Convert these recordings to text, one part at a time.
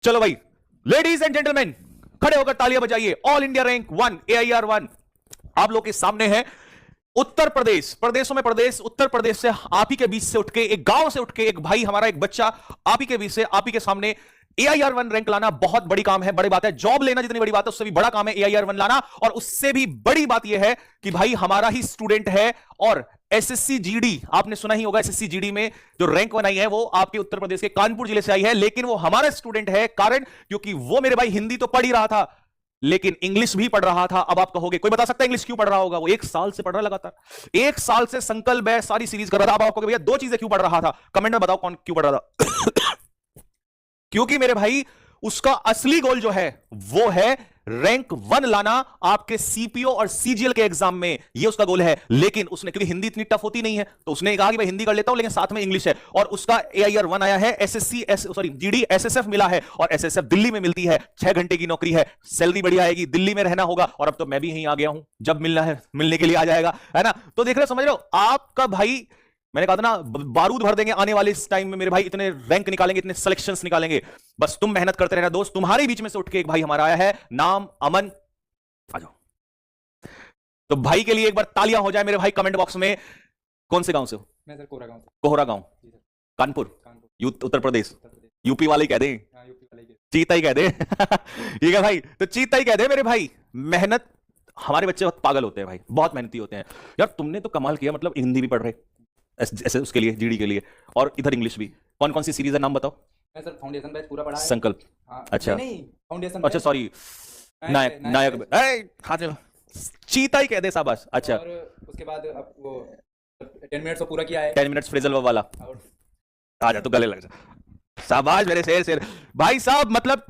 चलो भाई, ladies and gentleman, खड़े होकर तालियां बजाइए। ऑल इंडिया रैंक 1 AIR 1 आप लोग के सामने है। उत्तर प्रदेश, प्रदेशों में प्रदेश, उत्तर प्रदेश से आप ही के बीच से उठ के, एक गांव से उठ के एक भाई हमारा, एक बच्चा आप ही के बीच से, आप ही के सामने AIR 1 रैंक लाना बहुत बड़ी काम है, बड़ी बात है। जॉब लेना जितनी बड़ी बात है उससे भी बड़ा काम है AIR 1 लाना। और उससे भी बड़ी बात यह है कि भाई हमारा ही स्टूडेंट है। और SSC GD आपने सुना ही होगा, SSC GD में जो रैंक 1 आई है वो आपके उत्तर प्रदेश के कानपुर जिले से आई है। लेकिन वो हमारा स्टूडेंट है, कारण क्योंकि वो मेरे भाई हिंदी तो पढ़ ही रहा था लेकिन इंग्लिश भी पढ़ रहा था। अब आप कहोगे कोई बता सकता है इंग्लिश क्यों पढ़ रहा होगा? वो 1 साल से पढ़ रहा, लगातार 1 साल से संकल्प है सारी सीरीज कर रहा था। अब आप कहोगे भैया 2 चीजें क्यों पढ़ रहा था? कमेंट में बताओ कौन क्यों पढ़ रहा था। क्योंकि मेरे भाई उसका असली गोल जो है वो है रैंक 1 लाना आपके CPO और CGL के एग्जाम में, ये उसका गोल है। लेकिन उसने, क्योंकि हिंदी इतनी टफ होती नहीं है, तो उसने कहा कि भाई हिंदी कर लेता हूं लेकिन साथ में इंग्लिश है। और उसका AIR 1 आया है, GD SSF मिला है। और SSF दिल्ली में मिलती है, 6 घंटे की नौकरी है, सैलरी बढ़िया आएगी, दिल्ली में रहना होगा। और अब तो मैं भी यहीं आ गया हूं, जब मिलना है मिलने के लिए आ जाएगा, है ना? तो देख रहे हो, समझ रहे हो? आपका भाई, मैंने कहा था ना, बारूद भर देंगे आने वाले इस टाइम में मेरे भाई, इतने रैंक निकालेंगे, इतने सिलेक्शंस निकालेंगे। बस तुम मेहनत करते रहना दोस्त। तुम्हारे बीच में से उठ के एक भाई हमारा आया है, नाम अमन। आ जाओ। तो भाई के लिए एक बार तालियां हो जाए मेरे भाई कमेंट बॉक्स में। कौन से गांव से हो? मैं सर कोहरा गांव से। कोहरा गांव, कानपुर, उत्तर प्रदेश। यूपी वाले ही कह दे, चीता ही कह दे। ठीक है भाई, तो चीता ही कह दे मेरे भाई। मेहनत, हमारे बच्चे बहुत पागल होते हैं भाई, बहुत मेहनती होते हैं यार। तुमने तो कमाल किया, मतलब हिंदी भी पढ़ रहे ऐसे उसके लिए, GD के लिए, और इधर इंग्लिश भी। कौन कौन सी सीरीज है, नाम बताओ। मैं सर फाउंडेशन बैच पूरा पढ़ा है। संकल्प, हाँ, अच्छा नहीं फाउंडेशन, अच्छा सॉरी, नायक हाँ चलो, चीता ही कह दे शाबाश। अच्छा, और उसके बाद अब वो 10 मिनट्स तो पूरा किया है। 10 मिनट्स फ्रेजल वाला, आ जा तो गले लग जा। शाबाश मेरे शेर भाई साहब। मतलब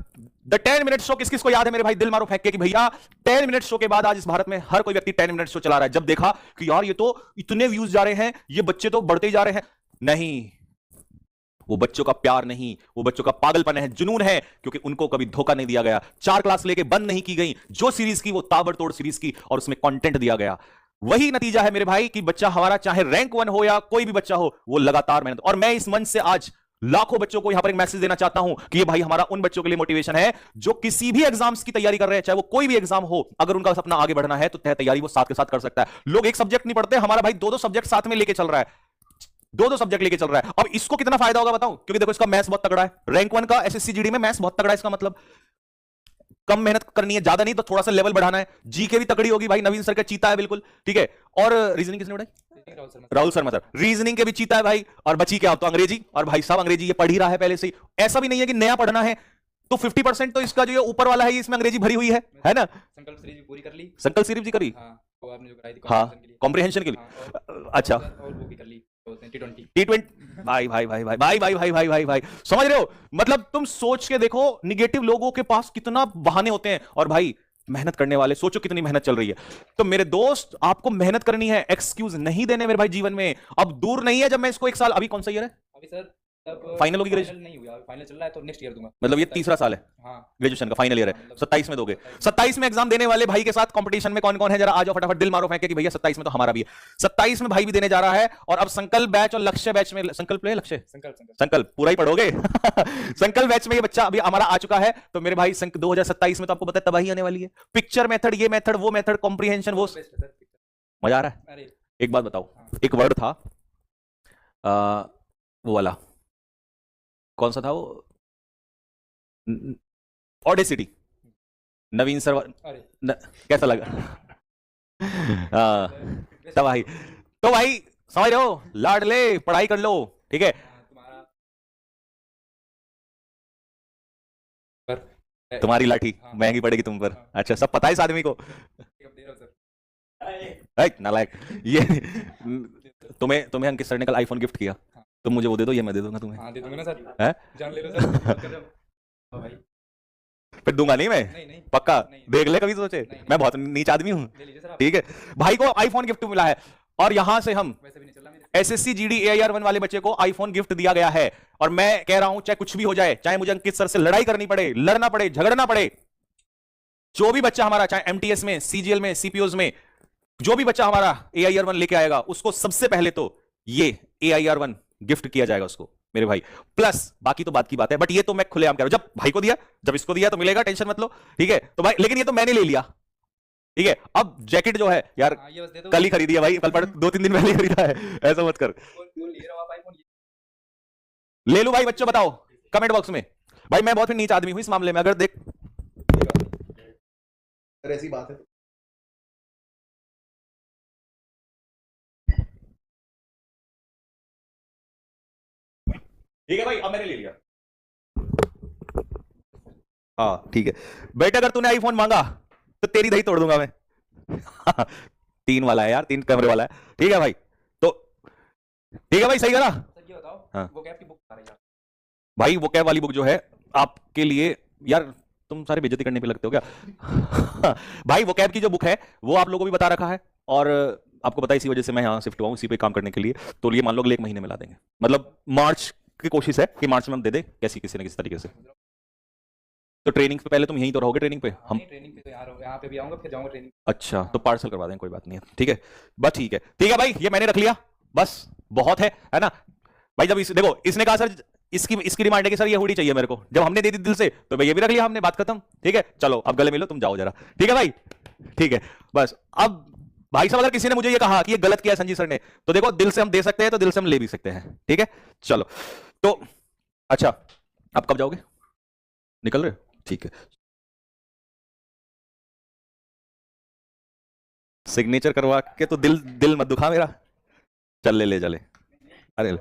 द 10 मिनट शो किस किस को याद है मेरे भाई? दिल मारो फेंक के कि भैया 10 मिनट शो के बाद आज इस भारत में हर कोई व्यक्ति 10 मिनट शो चला रहा है। जब देखा कि यार ये तो इतने व्यूज जा रहे हैं, ये बच्चे तो बढ़ते ही जा रहे हैं। नहीं, वो बच्चों का प्यार नहीं, वो बच्चों का पागलपन है, जुनून है। क्योंकि उनको कभी धोखा नहीं दिया गया, 4 क्लास लेके बंद नहीं की गई। जो सीरीज की वो ताबड़तोड़ सीरीज की, और उसमें कंटेंट दिया गया। वही नतीजा है मेरे भाई कि बच्चा हमारा, चाहे रैंक 1 हो या कोई भी बच्चा हो, वो लगातार मेहनत। और मैं इस मंच से आज लाखों बच्चों को यहां पर एक मैसेज देना चाहता हूं कि ये भाई हमारा उन बच्चों के लिए मोटिवेशन है जो किसी भी एग्जाम्स की तैयारी कर रहे हैं, चाहे वो कोई भी एग्जाम हो। अगर उनका सपना आगे बढ़ना है तो तैयारी वो साथ के साथ कर सकता है। लोग एक सब्जेक्ट नहीं पढ़ते, हमारा भाई 2-2 सब्जेक्ट साथ में लेके चल रहा है, 2-2 सब्जेक्ट लेके चल रहा है। अब इसको कितना फायदा होगा बताऊं? क्योंकि देखो इसका मैथ्स बहुत तगड़ा है, रैंक 1 का SSC GD में मैथ्स बहुत तगड़ा है। इसका मतलब कम मेहनत करनी है, ज्यादा नहीं, तो थोड़ा सा लेवल बढ़ाना है। GK भी तगड़ी होगी भाई, नवीन सर का चीता है बिल्कुल, ठीक है। और रीजनिंग किसने उठाई? राहुल शर्मा सर। रीजनिंग के भी चीता है भाई। और बची क्या तो अंग्रेजी, और भाई साहब अंग्रेजी ये पढ़ ही रहा है पहले से ही। ऐसा भी नहीं है कि नया पढ़ना है, तो 50% तो इसका जो ये ऊपर वाला है इसमें अंग्रेजी भरी हुई है ना? संकल्प सीरीज पूरी कर ली। संकल्प सीरीज भी करी, हाँ, वो आपने जो कराई थी कॉम्प्रिहेंशन के लिए। अच्छा, और वो भी कर ली T20। भाई भाई भाई भाई भाई भाई भाई भाई भाई भाई, समझ रहे हो? मतलब तुम सोच के देखो, निगेटिव लोगों के पास कितना बहाने होते हैं, और भाई मेहनत करने वाले सोचो कितनी मेहनत चल रही है। तो मेरे दोस्त, आपको मेहनत करनी है, एक्सक्यूज नहीं देने मेरे भाई जीवन में। अब दूर नहीं है जब मैं इसको 1 साल, अभी कौन सा ईयर है? अभी सर फाइनल होगी ग्रेजुएशन? नहीं हुआ, फाइनल चल रहा है, तो नेक्स्ट ईयर दूंगा। मतलब ये 3रा साल है ग्रेजुएशन का, फाइनल ईयर है। 27 में दोगे? 27 में एग्जाम देने वाले भाई के साथ कंपटीशन में कौन कौन है? जरा आ जाओ फटाफट, दिल मारो फेंके कि भैया 27 में तो हमारा भी है। 27 में भाई भी देने जा रहा है। और अब संकल्प बैच और लक्ष्य बैच में, संकल्प ले लक्ष्य, संकल्प पूरा ही पढ़ोगे। संकल्प बैच में ये बच्चा अभी हमारा आ चुका है। तो मेरे भाई 2027 में तो आपको पता है तबाही आने वाली है। पिक्चर मेथड, ये मेथड, वो मेथड, कॉम्प्रिहेंशन, वो मजा आ रहा है। एक बात बताओ, एक वर्ड था वो वाला, कौन सा था वो? ऑडेसिटी। नवीन सर कैसा लगा? तो भाई समझ रहे हो, लाडले पढ़ाई कर लो, ठीक है। तुम्हारी लाठी महंगी पड़ेगी तुम पर। अच्छा, सब पता है इस आदमी को। नालायक, ये तुम्हें अंकित सर ने कल आईफोन गिफ्ट किया, तुम मुझे वो दे दो, ये मैं दे दूंगा तुम्हें। हाँ, दे दूंगा ना सर। है? जान ले लो सर। भाई फिर दूंगा नहीं मैं, नहीं। पक्का नहीं। देख ले कभी सोचे, मैं बहुत नीच आदमी हूँ, ठीक है। भाई को आईफोन गिफ्ट मिला है, और यहां से हम SSC GD AIR 1 वाले बच्चे को आईफोन गिफ्ट दिया गया है। और मैं कह रहा हूं, चाहे कुछ भी हो जाए, चाहे मुझे अंकित सर से लड़ाई करनी पड़े, लड़ना पड़े, झगड़ना पड़े, जो भी बच्चा हमारा, चाहे MTS में, CGL में, CPOs में, जो भी बच्चा हमारा AIR 1 लेके आएगा, उसको सबसे पहले तो ये AIR 1 गिफ्ट किया जाएगा उसको। मेरे भाई। प्लस बाकी तो बात की बात है, बट ये तो मैं खुलेआम कह रहा हूं, जब भाई को दिया, जब इसको दिया तो मिलेगा, टेंशन मत लो, ठीक है। तो भाई लेकिन ये तो मैंने ले लिया, ठीक है। अब जैकेट जो है यार हाँ ये बस दे दो। कल ही खरीदी है भाई, कल पर 2-3 दिन पहले ही खरीदा है, ऐसा मत कर। फोन ले रहा हूँ आप आईफोन। ले लूं भाई, बच्चों बताओ कमेंट बॉक्स में। भाई मैं बहुत ही नीच आदमी हूं इस मामले में, अगर देख अगर ऐसी बात है तो ठीक है भाई, अब मैंने ले लिया। हाँ ठीक है बेटा, अगर तूने आईफोन मांगा तो तेरी दही तोड़ दूंगा मैं। 3 वाला है यार, 3 कैमरे वाला है, ठीक है भाई। तो ठीक है भाई, सही करा। सर ये बताओ, हाँ। वो कैब की बुक आ रही है भाई वो कैब वाली बुक जो है आपके लिए, यार तुम सारे बेइज्जती करने पे लगते हो क्या? भाई वो कैब की जो बुक है वो आप लोगों को भी बता रखा है, और आपको पता है इसी वजह से मैं यहाँ शिफ्ट हुआ हूँ, इसी पे काम करने के लिए। तो ये मान लो अगले 1 महीने में ला देंगे, मतलब मार्च की कोशिश है कि मार्च में हम दे दे कैसी किसी न किसी तरीके से। तो ट्रेनिंग पे पहले तुम यहीं तो रहोगे, ट्रेनिंग पे हम। ट्रेनिंग पे तो यार यहाँ पे भी आऊंगा, फिर जाऊंगा ट्रेनिंग। अच्छा तो पार्सल करवा दें, कोई बात नहीं है, ठीक है बस, ठीक है भाई, ये मैंने रख लिया, बस बहुत है ना भाई। जब इस देखो इसने कहा सर इसकी डिमांड है कि सर ये हुडी चाहिए मेरे को, जब हमने दे दी दिल से तो भाई ये भी रख लिया हमने, बात खत्म, ठीक है। चलो अब गले मिलो, तुम जाओ जरा, ठीक है भाई, ठीक है बस। अब भाई साहब अगर किसी ने मुझे ये कहा कि ये गलत किया संजीव सर ने, तो देखो दिल से हम दे सकते हैं तो दिल से हम ले भी सकते हैं, ठीक है। चलो तो अच्छा, अब कब जाओगे, निकल रहे हो, ठीक है। सिग्नेचर करवा के तो दिल मत दुखा मेरा, चल ले चले। अरे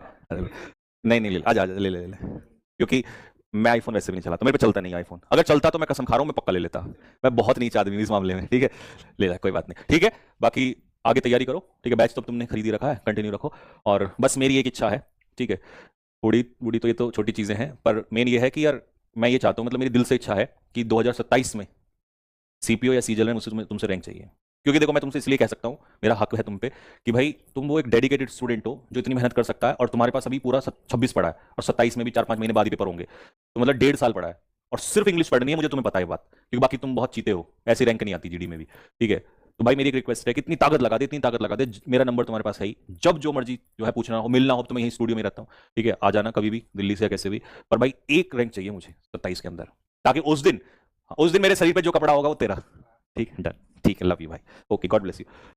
नहीं ले, आजा ले क्योंकि मैं आईफोन वैसे भी नहीं चलाता, मेरे पे चलता नहीं आईफोन, अगर चलता तो मैं कसम खा रहा हूँ मैं पक्का ले लेता, मैं बहुत नीच आदमी हूँ इस मामले में, ठीक है। ले कोई बात नहीं, ठीक है। बाकी आगे तैयारी करो, ठीक है। बैच तो तुमने खरीदी रखा है, कंटिन्यू रखो, और बस मेरी एक इच्छा है, ठीक है। बूढ़ी बूढ़ी तो ये तो छोटी चीज़ें हैं, पर मेन ये है कि यार मैं ये चाहता हूँ, मतलब मेरी दिल से इच्छा है कि 2027 में सीपीओ या सीजल में मुझसे तुमसे रैंक चाहिए। क्योंकि देखो मैं तुमसे इसलिए कह सकता हूँ, मेरा हक है तुम पे, कि भाई तुम वो एक डेडिकेटेड स्टूडेंट हो जो इतनी मेहनत कर सकता है, और तुम्हारे पास अभी पूरा 26 पड़ा है, और 27 में भी 4-5 महीने बाद ही पेपर होंगे, तो मतलब 1.5 साल पड़ा है, और सिर्फ इंग्लिश पढ़नी है, मुझे तुम्हें पता है बात, क्योंकि बाकी तुम बहुत चीते हो, ऐसी रैंक नहीं आती जीडी में भी, ठीक है। तो भाई मेरी एक रिक्वेस्ट है कि इतनी ताकत लगा दे, मेरा नंबर तुम्हारे पास है ही, जब जो मर्जी जो है पूछना हो, मिलना हो, तो मैं यही स्टूडियो में रहता हूँ, ठीक है। आ जाना कभी भी, दिल्ली से या कैसे भी, पर भाई एक रैंक चाहिए मुझे 27 के अंदर, ताकि उस दिन मेरे शरीर पे जो कपड़ा होगा वो तेरा, ठीक है, डन, ठीक है, लव यू भाई, ओके, गॉड ब्लेस यू।